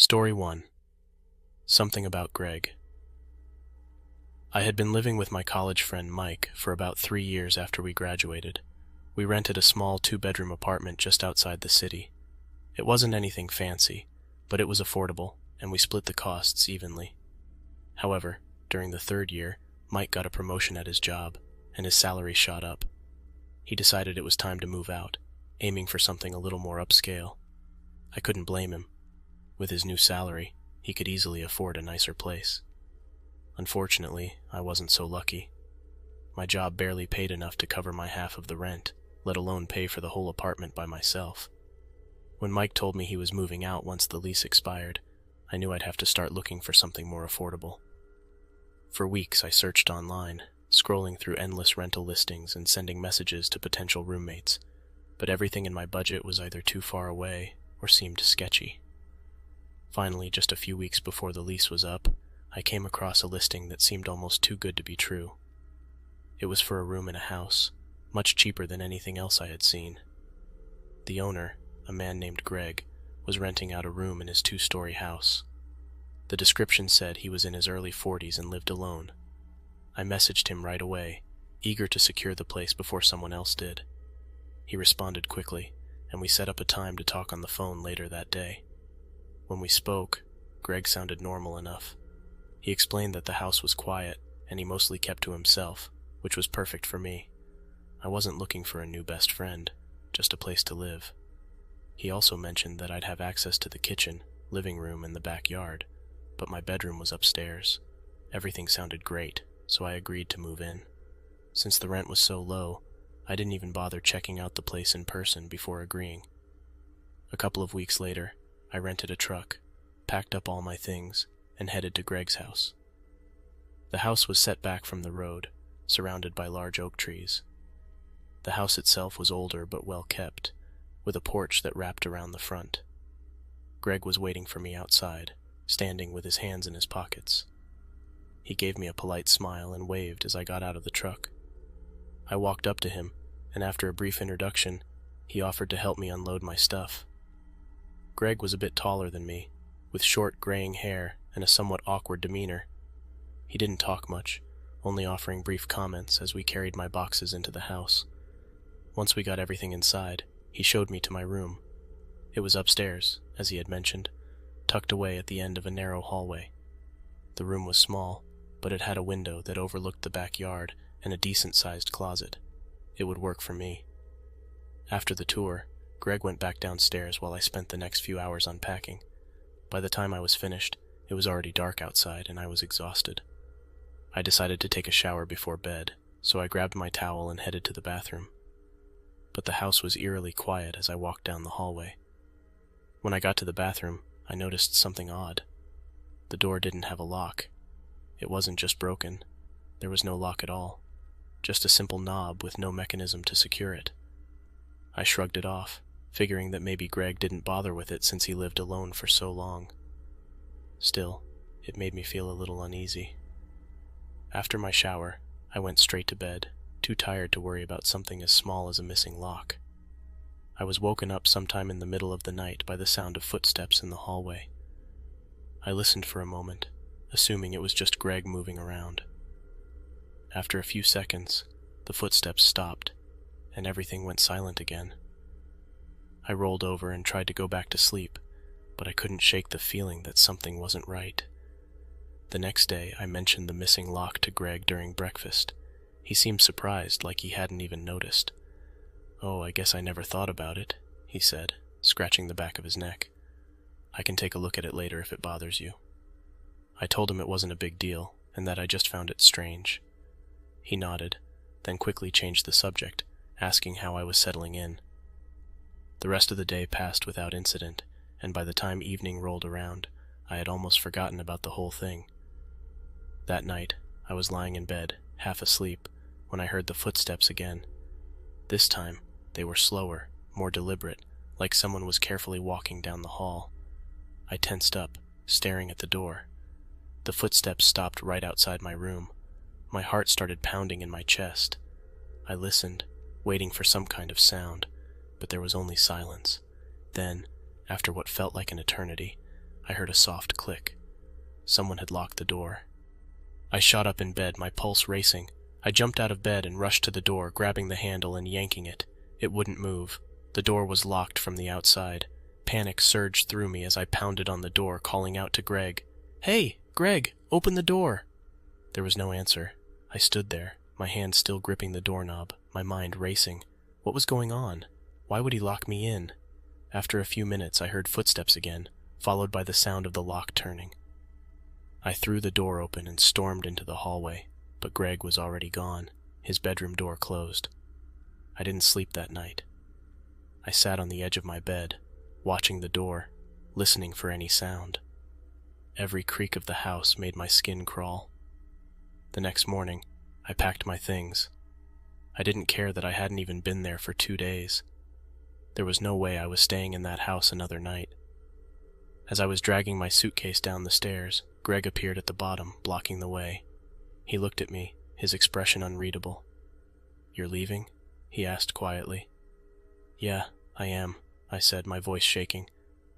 Story 1. Something about Greg. I had been living with my college friend Mike for about 3 years after we graduated. We rented a small 2-bedroom apartment just outside the city. It wasn't anything fancy, but it was affordable, and we split the costs evenly. However, during the 3rd year, Mike got a promotion at his job, and his salary shot up. He decided it was time to move out, aiming for something a little more upscale. I couldn't blame him. With his new salary, he could easily afford a nicer place. Unfortunately, I wasn't so lucky. My job barely paid enough to cover my half of the rent, let alone pay for the whole apartment by myself. When Mike told me he was moving out once the lease expired, I knew I'd have to start looking for something more affordable. For weeks I searched online, scrolling through endless rental listings and sending messages to potential roommates, but everything in my budget was either too far away or seemed sketchy. Finally, just a few weeks before the lease was up, I came across a listing that seemed almost too good to be true. It was for a room in a house, much cheaper than anything else I had seen. The owner, a man named Greg, was renting out a room in his 2-story house. The description said he was in his early 40s and lived alone. I messaged him right away, eager to secure the place before someone else did. He responded quickly, and we set up a time to talk on the phone later that day. When we spoke, Greg sounded normal enough. He explained that the house was quiet, and he mostly kept to himself, which was perfect for me. I wasn't looking for a new best friend, just a place to live. He also mentioned that I'd have access to the kitchen, living room, and the backyard, but my bedroom was upstairs. Everything sounded great, so I agreed to move in. Since the rent was so low, I didn't even bother checking out the place in person before agreeing. A couple of weeks later, I rented a truck, packed up all my things, and headed to Greg's house. The house was set back from the road, surrounded by large oak trees. The house itself was older but well kept, with a porch that wrapped around the front. Greg was waiting for me outside, standing with his hands in his pockets. He gave me a polite smile and waved as I got out of the truck. I walked up to him, and after a brief introduction, he offered to help me unload my stuff. Greg was a bit taller than me, with short graying hair and a somewhat awkward demeanor. He didn't talk much, only offering brief comments as we carried my boxes into the house. Once we got everything inside, he showed me to my room. It was upstairs, as he had mentioned, tucked away at the end of a narrow hallway. The room was small, but it had a window that overlooked the backyard and a decent-sized closet. It would work for me. After the tour, Greg went back downstairs while I spent the next few hours unpacking. By the time I was finished, it was already dark outside and I was exhausted. I decided to take a shower before bed, so I grabbed my towel and headed to the bathroom. But the house was eerily quiet as I walked down the hallway. When I got to the bathroom, I noticed something odd. The door didn't have a lock. It wasn't just broken. There was no lock at all, just a simple knob with no mechanism to secure it. I shrugged it off, figuring that maybe Greg didn't bother with it since he lived alone for so long. Still, it made me feel a little uneasy. After my shower, I went straight to bed, too tired to worry about something as small as a missing lock. I was woken up sometime in the middle of the night by the sound of footsteps in the hallway. I listened for a moment, assuming it was just Greg moving around. After a few seconds, the footsteps stopped, and everything went silent again. I rolled over and tried to go back to sleep, but I couldn't shake the feeling that something wasn't right. The next day, I mentioned the missing lock to Greg during breakfast. He seemed surprised, like he hadn't even noticed. "Oh, I guess I never thought about it," he said, scratching the back of his neck. "I can take a look at it later if it bothers you." I told him it wasn't a big deal, and that I just found it strange. He nodded, then quickly changed the subject, asking how I was settling in. The rest of the day passed without incident, and by the time evening rolled around, I had almost forgotten about the whole thing. That night, I was lying in bed, half asleep, when I heard the footsteps again. This time, they were slower, more deliberate, like someone was carefully walking down the hall. I tensed up, staring at the door. The footsteps stopped right outside my room. My heart started pounding in my chest. I listened, waiting for some kind of sound, but there was only silence. Then, after what felt like an eternity, I heard a soft click. Someone had locked the door. I shot up in bed, my pulse racing. I jumped out of bed and rushed to the door, grabbing the handle and yanking it. It wouldn't move. The door was locked from the outside. Panic surged through me as I pounded on the door, calling out to Greg. "Hey, Greg, open the door!" There was no answer. I stood there, my hand still gripping the doorknob, my mind racing. What was going on? Why would he lock me in? After a few minutes, I heard footsteps again, followed by the sound of the lock turning. I threw the door open and stormed into the hallway, but Greg was already gone, his bedroom door closed. I didn't sleep that night. I sat on the edge of my bed, watching the door, listening for any sound. Every creak of the house made my skin crawl. The next morning, I packed my things. I didn't care that I hadn't even been there for 2 days. There was no way I was staying in that house another night. As I was dragging my suitcase down the stairs, Greg appeared at the bottom, blocking the way. He looked at me, his expression unreadable. "You're leaving?" he asked quietly. "Yeah, I am," I said, my voice shaking.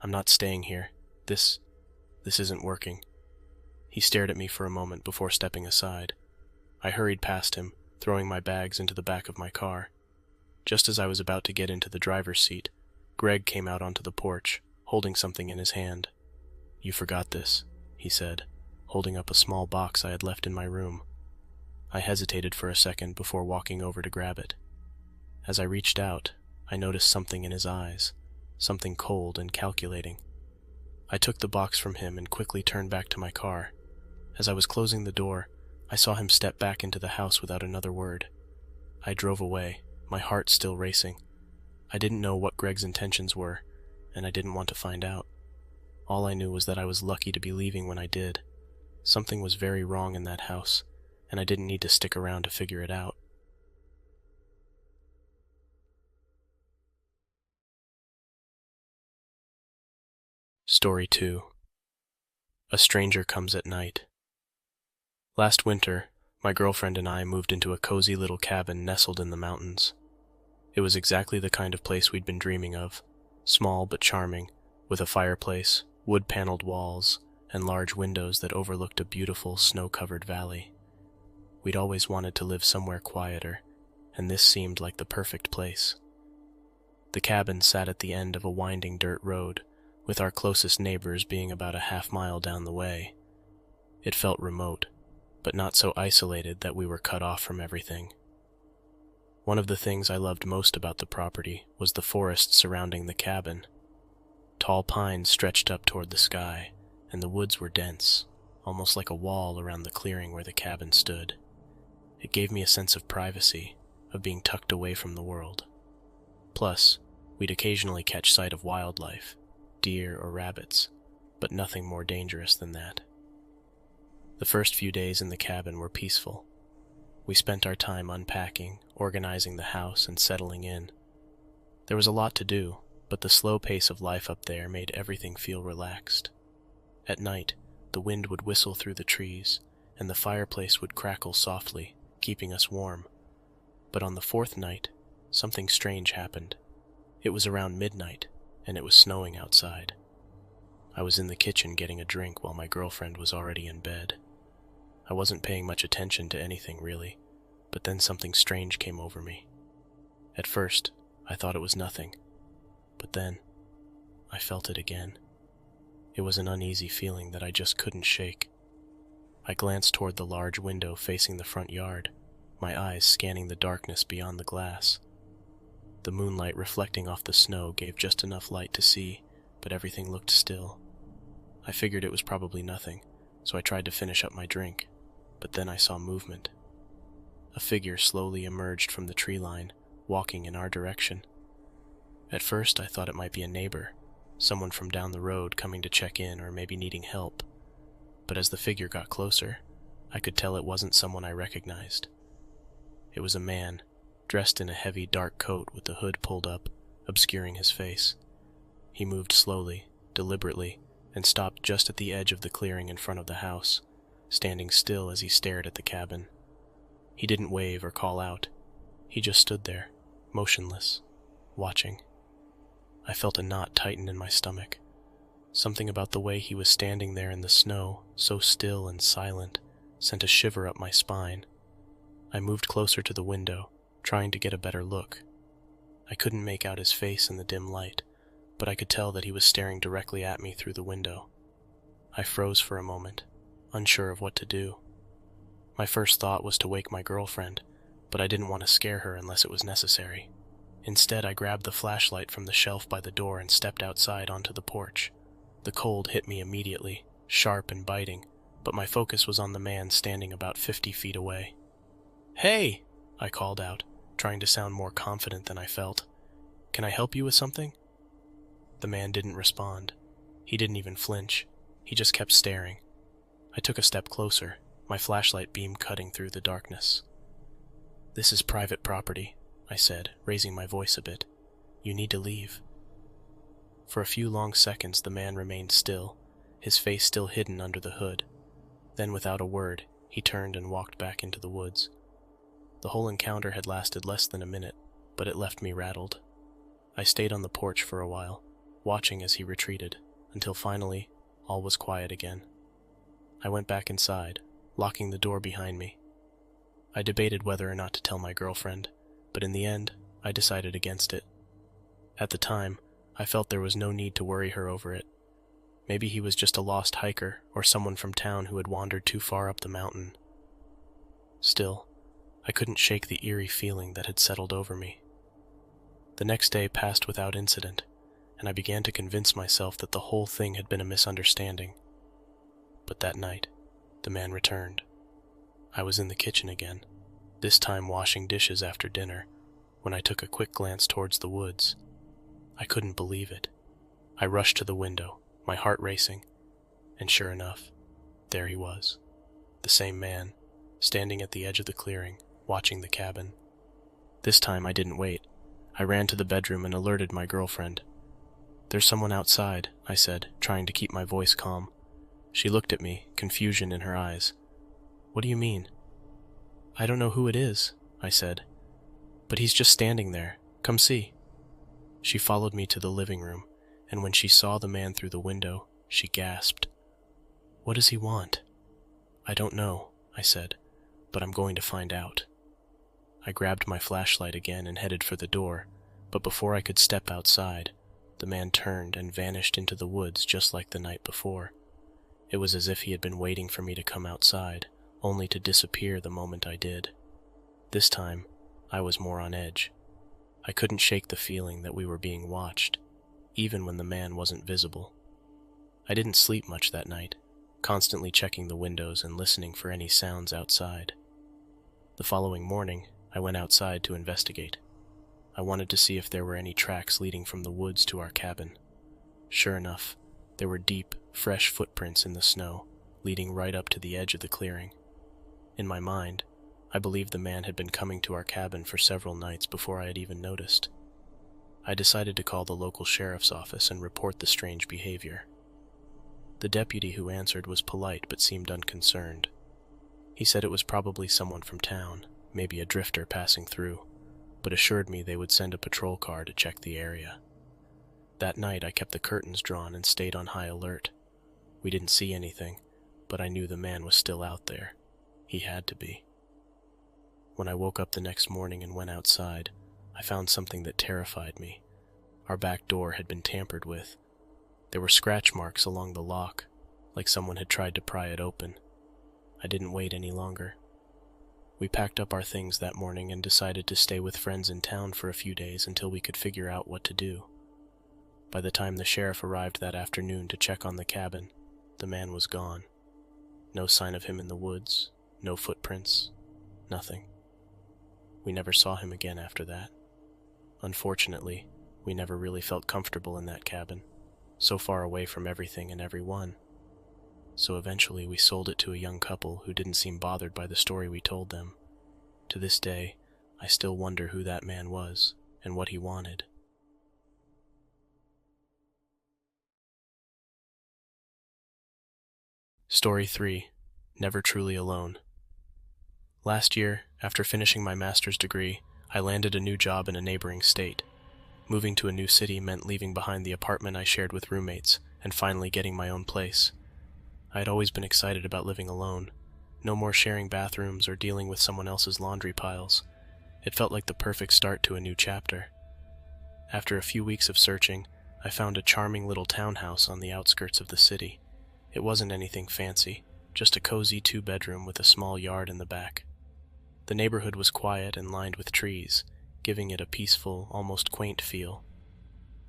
"I'm not staying here. This isn't working." He stared at me for a moment before stepping aside. I hurried past him, throwing my bags into the back of my car. Just as I was about to get into the driver's seat, Greg came out onto the porch, holding something in his hand. "You forgot this," he said, holding up a small box I had left in my room. I hesitated for a second before walking over to grab it. As I reached out, I noticed something in his eyes, something cold and calculating. I took the box from him and quickly turned back to my car. As I was closing the door, I saw him step back into the house without another word. I drove away, my heart still racing. I didn't know what Greg's intentions were, and I didn't want to find out. All I knew was that I was lucky to be leaving when I did. Something was very wrong in that house, and I didn't need to stick around to figure it out. Story 2. A stranger comes at night. Last winter, my girlfriend and I moved into a cozy little cabin nestled in the mountains. It was exactly the kind of place we'd been dreaming of, small but charming, with a fireplace, wood-paneled walls, and large windows that overlooked a beautiful snow-covered valley. We'd always wanted to live somewhere quieter, and this seemed like the perfect place. The cabin sat at the end of a winding dirt road, with our closest neighbors being about a half-mile down the way. It felt remote, but not so isolated that we were cut off from everything. One of the things I loved most about the property was the forest surrounding the cabin. Tall pines stretched up toward the sky, and the woods were dense, almost like a wall around the clearing where the cabin stood. It gave me a sense of privacy, of being tucked away from the world. Plus, we'd occasionally catch sight of wildlife, deer or rabbits, but nothing more dangerous than that. The first few days in the cabin were peaceful. We spent our time unpacking, organizing the house, and settling in. There was a lot to do, but the slow pace of life up there made everything feel relaxed. At night, the wind would whistle through the trees, and the fireplace would crackle softly, keeping us warm. But on the fourth night, something strange happened. It was around midnight, and it was snowing outside. I was in the kitchen getting a drink while my girlfriend was already in bed. I wasn't paying much attention to anything really, but then something strange came over me. At first, I thought it was nothing, but then I felt it again. It was an uneasy feeling that I just couldn't shake. I glanced toward the large window facing the front yard, my eyes scanning the darkness beyond the glass. The moonlight reflecting off the snow gave just enough light to see, but everything looked still. I figured it was probably nothing, so I tried to finish up my drink, but then I saw movement. A figure slowly emerged from the tree line, walking in our direction. At first I thought it might be a neighbor, someone from down the road coming to check in or maybe needing help. But as the figure got closer, I could tell it wasn't someone I recognized. It was a man, dressed in a heavy dark coat with the hood pulled up, obscuring his face. He moved slowly, deliberately, and stopped just at the edge of the clearing in front of the house, standing still as he stared at the cabin. He didn't wave or call out. He just stood there, motionless, watching. I felt a knot tighten in my stomach. Something about the way he was standing there in the snow, so still and silent, sent a shiver up my spine. I moved closer to the window, trying to get a better look. I couldn't make out his face in the dim light, but I could tell that he was staring directly at me through the window. I froze for a moment, unsure of what to do. My first thought was to wake my girlfriend, but I didn't want to scare her unless it was necessary. Instead, I grabbed the flashlight from the shelf by the door and stepped outside onto the porch. The cold hit me immediately, sharp and biting, but my focus was on the man standing about 50 feet away. "Hey!" I called out, trying to sound more confident than I felt. "Can I help you with something?" The man didn't respond. He didn't even flinch. He just kept staring. I took a step closer, my flashlight beam cutting through the darkness. "This is private property," I said, raising my voice a bit. "You need to leave." For a few long seconds the man remained still, his face still hidden under the hood. Then, without a word, he turned and walked back into the woods. The whole encounter had lasted less than a minute, but it left me rattled. I stayed on the porch for a while, watching as he retreated, until finally all was quiet again. I went back inside, locking the door behind me. I debated whether or not to tell my girlfriend, but in the end, I decided against it. At the time, I felt there was no need to worry her over it. Maybe he was just a lost hiker or someone from town who had wandered too far up the mountain. Still, I couldn't shake the eerie feeling that had settled over me. The next day passed without incident, and I began to convince myself that the whole thing had been a misunderstanding. But that night, the man returned. I was in the kitchen again, this time washing dishes after dinner, when I took a quick glance towards the woods. I couldn't believe it. I rushed to the window, my heart racing, and sure enough, there he was, the same man, standing at the edge of the clearing, watching the cabin. This time I didn't wait. I ran to the bedroom and alerted my girlfriend. "There's someone outside," I said, trying to keep my voice calm. She looked at me, confusion in her eyes. "What do you mean?" "I don't know who it is," I said, "but he's just standing there. Come see." She followed me to the living room, and when she saw the man through the window, she gasped. "What does he want?" "I don't know," I said, "but I'm going to find out." I grabbed my flashlight again and headed for the door, but before I could step outside, the man turned and vanished into the woods just like the night before. It was as if he had been waiting for me to come outside, only to disappear the moment I did. This time, I was more on edge. I couldn't shake the feeling that we were being watched, even when the man wasn't visible. I didn't sleep much that night, constantly checking the windows and listening for any sounds outside. The following morning, I went outside to investigate. I wanted to see if there were any tracks leading from the woods to our cabin. Sure enough, there were deep, fresh footprints in the snow, leading right up to the edge of the clearing. In my mind, I believed the man had been coming to our cabin for several nights before I had even noticed. I decided to call the local sheriff's office and report the strange behavior. The deputy who answered was polite but seemed unconcerned. He said it was probably someone from town, maybe a drifter passing through, but assured me they would send a patrol car to check the area. That night I kept the curtains drawn and stayed on high alert. We didn't see anything, but I knew the man was still out there. He had to be. When I woke up the next morning and went outside, I found something that terrified me. Our back door had been tampered with. There were scratch marks along the lock, like someone had tried to pry it open. I didn't wait any longer. We packed up our things that morning and decided to stay with friends in town for a few days until we could figure out what to do. By the time the sheriff arrived that afternoon to check on the cabin, the man was gone. No sign of him in the woods, no footprints, nothing. We never saw him again after that. Unfortunately, we never really felt comfortable in that cabin, so far away from everything and everyone. So eventually we sold it to a young couple who didn't seem bothered by the story we told them. To this day, I still wonder who that man was and what he wanted. Story 3. Never Truly Alone. Last year, after finishing my master's degree, I landed a new job in a neighboring state. Moving to a new city meant leaving behind the apartment I shared with roommates and finally getting my own place. I had always been excited about living alone. No more sharing bathrooms or dealing with someone else's laundry piles. It felt like the perfect start to a new chapter. After a few weeks of searching, I found a charming little townhouse on the outskirts of the city. It wasn't anything fancy, just a cozy 2-bedroom with a small yard in the back. The neighborhood was quiet and lined with trees, giving it a peaceful, almost quaint feel.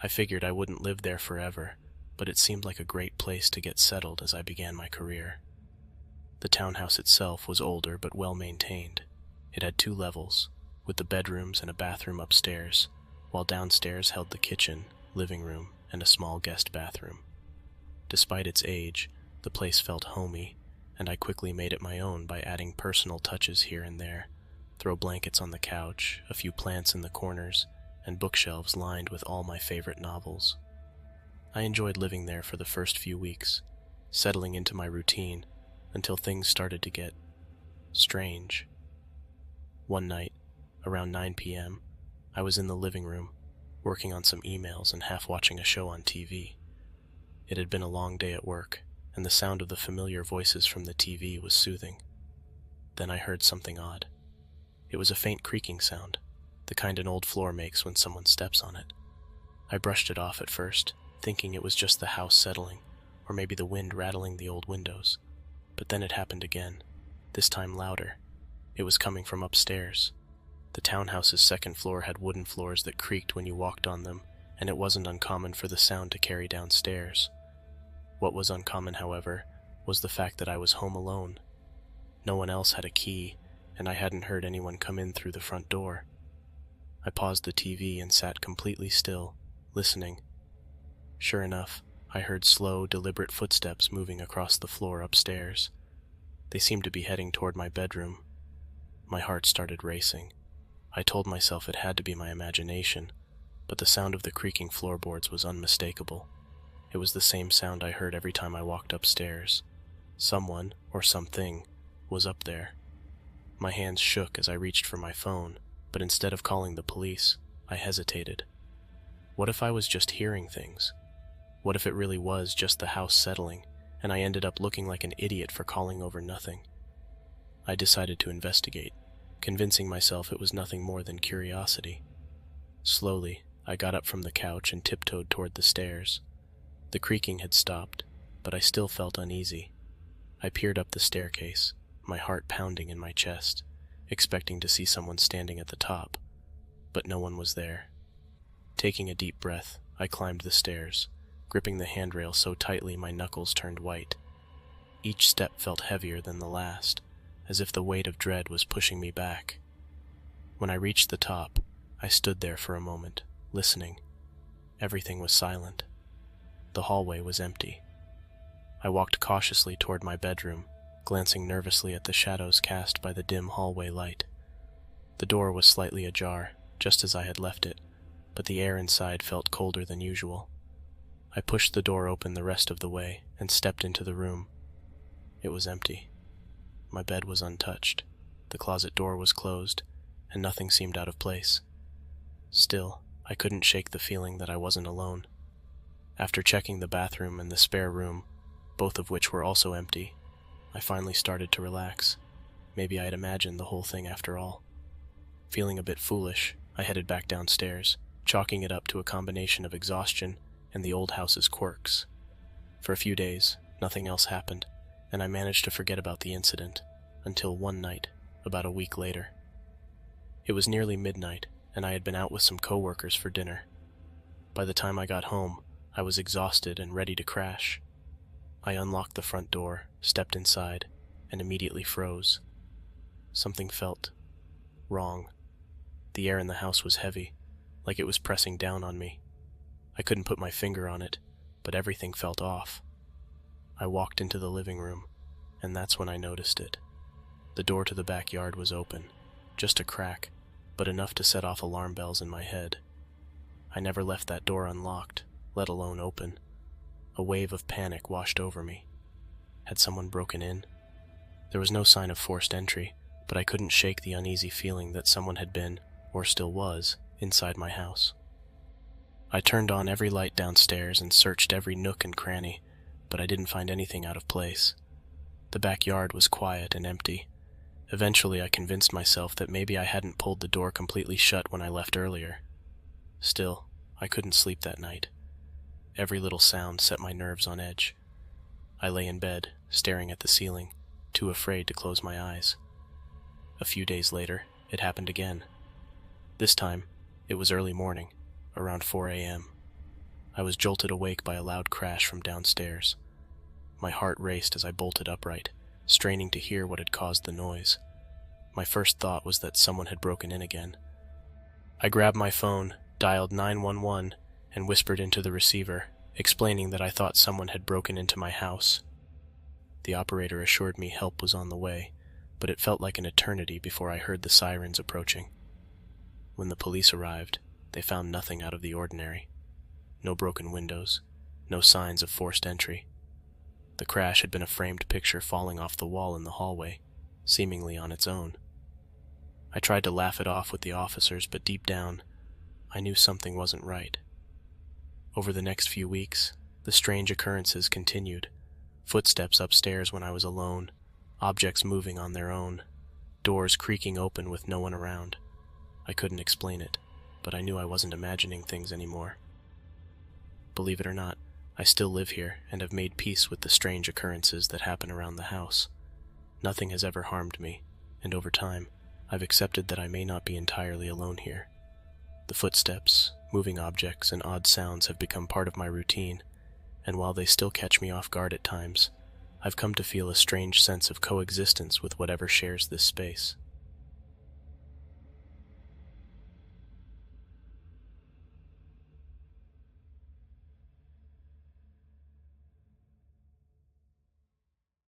I figured I wouldn't live there forever, but it seemed like a great place to get settled as I began my career. The townhouse itself was older but well maintained. It had 2 levels, with the bedrooms and a bathroom upstairs, while downstairs held the kitchen, living room, and a small guest bathroom. Despite its age, the place felt homey, and I quickly made it my own by adding personal touches here and there. Throw blankets on the couch, a few plants in the corners, and bookshelves lined with all my favorite novels. I enjoyed living there for the first few weeks, settling into my routine, until things started to get strange. One night, around 9 p.m., I was in the living room, working on some emails and half watching a show on TV. It had been a long day at work, and the sound of the familiar voices from the TV was soothing. Then I heard something odd. It was a faint creaking sound, the kind an old floor makes when someone steps on it. I brushed it off at first, thinking it was just the house settling, or maybe the wind rattling the old windows. But then it happened again, this time louder. It was coming from upstairs. The townhouse's second floor had wooden floors that creaked when you walked on them, and it wasn't uncommon for the sound to carry downstairs. What was uncommon, however, was the fact that I was home alone. No one else had a key, and I hadn't heard anyone come in through the front door. I paused the TV and sat completely still, listening. Sure enough, I heard slow, deliberate footsteps moving across the floor upstairs. They seemed to be heading toward my bedroom. My heart started racing. I told myself it had to be my imagination, but the sound of the creaking floorboards was unmistakable. It was the same sound I heard every time I walked upstairs. Someone, or something, was up there. My hands shook as I reached for my phone, but instead of calling the police, I hesitated. What if I was just hearing things? What if it really was just the house settling, and I ended up looking like an idiot for calling over nothing? I decided to investigate, convincing myself it was nothing more than curiosity. Slowly, I got up from the couch and tiptoed toward the stairs. The creaking had stopped, but I still felt uneasy. I peered up the staircase, my heart pounding in my chest, expecting to see someone standing at the top, but no one was there. Taking a deep breath, I climbed the stairs, gripping the handrail so tightly my knuckles turned white. Each step felt heavier than the last, as if the weight of dread was pushing me back. When I reached the top, I stood there for a moment, listening. Everything was silent. The hallway was empty. I walked cautiously toward my bedroom, glancing nervously at the shadows cast by the dim hallway light. The door was slightly ajar, just as I had left it, but the air inside felt colder than usual. I pushed the door open the rest of the way and stepped into the room. It was empty. My bed was untouched, the closet door was closed, and nothing seemed out of place. Still, I couldn't shake the feeling that I wasn't alone. After checking the bathroom and the spare room, both of which were also empty, I finally started to relax. Maybe I had imagined the whole thing after all. Feeling a bit foolish, I headed back downstairs, chalking it up to a combination of exhaustion and the old house's quirks. For a few days, nothing else happened, and I managed to forget about the incident, until one night, about a week later. It was nearly midnight, and I had been out with some coworkers for dinner. By the time I got home, I was exhausted and ready to crash. I unlocked the front door, stepped inside, and immediately froze. Something felt wrong. The air in the house was heavy, like it was pressing down on me. I couldn't put my finger on it, but everything felt off. I walked into the living room, and that's when I noticed it. The door to the backyard was open, just a crack, but enough to set off alarm bells in my head. I never left that door unlocked, let alone open. A wave of panic washed over me. Had someone broken in? There was no sign of forced entry, but I couldn't shake the uneasy feeling that someone had been, or still was, inside my house. I turned on every light downstairs and searched every nook and cranny, but I didn't find anything out of place. The backyard was quiet and empty. Eventually, I convinced myself that maybe I hadn't pulled the door completely shut when I left earlier. Still, I couldn't sleep that night. Every little sound set my nerves on edge. I lay in bed, staring at the ceiling, too afraid to close my eyes. A few days later, it happened again. This time, it was early morning, around 4 a.m. I was jolted awake by a loud crash from downstairs. My heart raced as I bolted upright, straining to hear what had caused the noise. My first thought was that someone had broken in again. I grabbed my phone, dialed 911, and whispered into the receiver, explaining that I thought someone had broken into my house. The operator assured me help was on the way, but it felt like an eternity before I heard the sirens approaching. When the police arrived, they found nothing out of the ordinary. No broken windows, no signs of forced entry. The crash had been a framed picture falling off the wall in the hallway, seemingly on its own. I tried to laugh it off with the officers, but deep down, I knew something wasn't right. Over the next few weeks, the strange occurrences continued. Footsteps upstairs when I was alone, objects moving on their own, doors creaking open with no one around. I couldn't explain it, but I knew I wasn't imagining things anymore. Believe it or not, I still live here and have made peace with the strange occurrences that happen around the house. Nothing has ever harmed me, and over time, I've accepted that I may not be entirely alone here. The footsteps, moving objects, and odd sounds have become part of my routine, and while they still catch me off guard at times, I've come to feel a strange sense of coexistence with whatever shares this space.